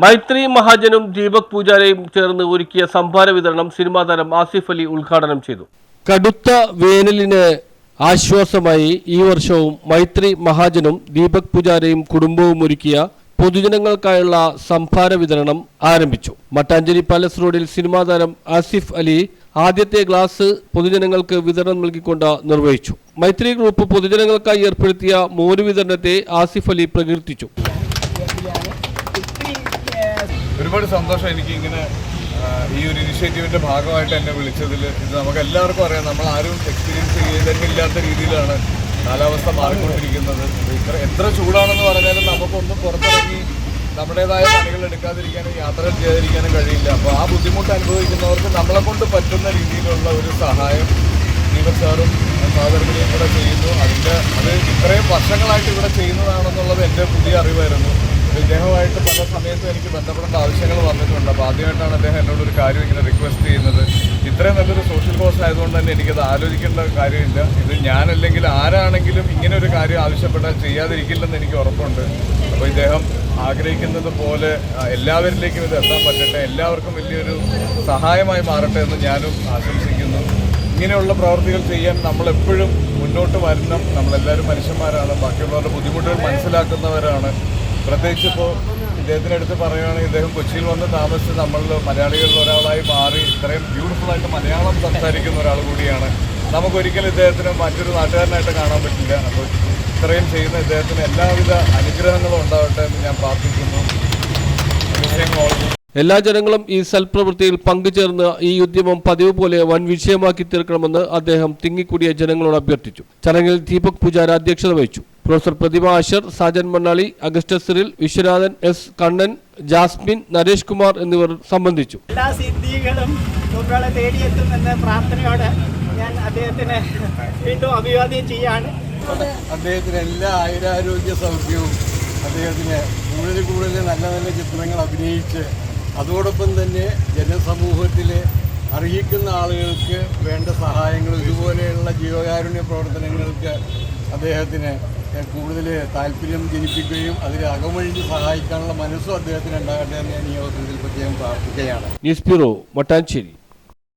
മൈത്രി മഹാജനും ദീപക് പൂജാരയും ചേർന്ന് ഒരുക്കിയ സംഭാര വിതരണം സിനിമാ താരം ആസിഫ് അലി ഉദ്ഘാടനം ചെയ്തു. കടുത്ത വേനലിന് ആശ്വാസമായി ഈ വർഷവും മൈത്രി മഹാജനും ദീപക് പൂജാരയും കുടുംബവും ഒരുക്കിയ പൊതുജനങ്ങൾക്കായുള്ള സംഭാര വിതരണം ആരംഭിച്ചു. മട്ടാഞ്ചേരി പാലസ് റോഡിൽ സിനിമാ താരം ആസിഫ് അലി ആദ്യത്തെ ഗ്ലാസ് പൊതുജനങ്ങൾക്ക് വിതരണം നൽകിക്കൊണ്ട് നിർവഹിച്ചു. മൈത്രി ഗ്രൂപ്പ് പൊതുജനങ്ങൾക്കായി ഏർപ്പെടുത്തിയ മോര് വിതരണത്തെ ആസിഫ് അലി പ്രകീർത്തിച്ചു. ഒരുപാട് സന്തോഷം എനിക്ക് ഇങ്ങനെ ഈ ഒരു ഇനിഷ്യേറ്റീവിൻ്റെ ഭാഗമായിട്ട് എന്നെ വിളിച്ചതിൽ. ഇത് നമുക്ക് എല്ലാവർക്കും അറിയാം, നമ്മൾ ആരും എക്സ്പീരിയൻസ് ചെയ്തിട്ടില്ലാത്ത രീതിയിലാണ് കാലാവസ്ഥ മാറിക്കൊണ്ടിരിക്കുന്നത്. എത്ര ചൂടാണെന്ന് പറഞ്ഞാലും നമുക്കൊന്നും പുറത്തിറങ്ങി നമ്മുടേതായ പണികൾ എടുക്കാതിരിക്കാനും യാത്രകൾ ചെയ്യാതിരിക്കാനും കഴിയില്ല. അപ്പോൾ ആ ബുദ്ധിമുട്ട് അനുഭവിക്കുന്നവർക്ക് നമ്മളെ കൊണ്ട് പറ്റുന്ന രീതിയിലുള്ള ഒരു സഹായം ദീപക് സാറും ഫാദറിനെയും കൂടെ ചെയ്യുന്നു. അത് ഇത്രയും വർഷങ്ങളായിട്ട് ഇവിടെ ചെയ്യുന്നതാണെന്നുള്ളത് എൻ്റെ പുതിയ അറിവായിരുന്നു. ഇദ്ദേഹമായിട്ട് പല സമയത്തും എനിക്ക് ബന്ധപ്പെടേണ്ട ആവശ്യങ്ങൾ വന്നിട്ടുണ്ട്. അപ്പോൾ ആദ്യമായിട്ടാണ് അദ്ദേഹം എന്നോടൊരു കാര്യം ഇങ്ങനെ റിക്വസ്റ്റ് ചെയ്യുന്നത്. ഇത്രയും നല്ലൊരു സോഷ്യൽ കോസ് ആയതുകൊണ്ട് തന്നെ എനിക്കത് ആലോചിക്കേണ്ട കാര്യമില്ല. ഇത് ഞാനല്ലെങ്കിൽ ആരാണെങ്കിലും ഇങ്ങനെ ഒരു കാര്യം ആവശ്യപ്പെട്ടാൽ ചെയ്യാതിരിക്കില്ലെന്ന് എനിക്ക് ഉറപ്പുണ്ട്. അപ്പോൾ ഇദ്ദേഹം ആഗ്രഹിക്കുന്നത് പോലെ എല്ലാവരിലേക്കും ഇത് എത്താൻ പറ്റട്ടെ, എല്ലാവർക്കും വലിയൊരു സഹായമായി മാറട്ടെ എന്ന് ഞാനും ആശംസിക്കുന്നു. ഇങ്ങനെയുള്ള പ്രവർത്തികൾ ചെയ്യാൻ നമ്മളെപ്പോഴും മുന്നോട്ട് വരണം. നമ്മളെല്ലാവരും മനുഷ്യന്മാരാണ്, ബാക്കിയുള്ളവരുടെ ബുദ്ധിമുട്ടുകൾ മനസ്സിലാക്കുന്നവരാണ്. പ്രത്യേകിച്ച് ഇപ്പോൾ ഇദ്ദേഹത്തിനടുത്ത് പറയുകയാണെങ്കിൽ ഇദ്ദേഹം കൊച്ചിയിൽ വന്ന് താമസിച്ച് നമ്മൾ മലയാളികളിൽ ഒരാളായി മാറി ഇത്രയും ബ്യൂട്ടിഫുള്ളായിട്ട് മലയാളം സംസാരിക്കുന്ന ഒരാൾ കൂടിയാണ്. നമുക്കൊരിക്കലും ഇദ്ദേഹത്തിന് മറ്റൊരു നാട്ടുകാരനായിട്ട് കാണാൻ പറ്റില്ല. അപ്പോൾ ഇത്രയും ചെയ്യുന്ന ഇദ്ദേഹത്തിന് എല്ലാവിധ അനുഗ്രഹങ്ങളും ഉണ്ടാവട്ടെ എന്ന് ഞാൻ പ്രാർത്ഥിക്കുന്നു. എല്ലാ ജനങ്ങളും ഈ സൽപ്രവൃത്തിയിൽ പങ്കുചേർന്ന് ഈ ഉദ്യമം പതിവ് പോലെ വൻ വിഷയമാക്കി തീർക്കണമെന്ന് അദ്ദേഹം തിങ്ങിക്കൂടിയ ജനങ്ങളോട് അഭ്യർത്ഥിച്ചു. ചടങ്ങിൽ ദീപക് പൂജാര അധ്യക്ഷത വഹിച്ചു. Professor Prathibha Asher, Sajan Mannali, Augustus Cyril, Viswanathan S, Kannan, Jasmine, Naresh Kumar എന്നിവർ സംബന്ധിച്ചു. എല്ലാ സിദ്ധികളും തേടിയെത്തുമെന്ന പ്രാർത്ഥനയോടെ ഞാൻ അദ്ദേഹത്തിന് വീണ്ടും അഭിവാദ്യം ചെയ്യാണ്. അദ്ദേഹത്തിന് എല്ലാ ആയുരാരോഗ്യ സൗഖ്യവും, അദ്ദേഹത്തിന് കൂടുതൽ നല്ല നല്ല ചിത്രങ്ങൾ അഭിനയിച്ച് അതോടൊപ്പം തന്നെ ജനസമൂഹത്തിൽ അർഹിക്കുന്ന ആളുകൾക്ക് വേണ്ട സഹായങ്ങൾ, ഇതുപോലെയുള്ള ജീവകാരുണ്യ പ്രവർത്തനങ്ങൾക്ക് അദ്ദേഹത്തിന് കൂടുതൽ താല്പര്യം ജനിപ്പിക്കുകയും അതിൽ അകമഴിഞ്ഞ് സഹായിക്കാനുള്ള മനസ്സും അദ്ദേഹത്തിന് ഉണ്ടാകട്ടെ എന്ന് ഞാൻ ഈ അവസരത്തിൽ പ്രത്യേകം പ്രാർത്ഥിക്കുകയാണ്. News bureau, Mattancherry.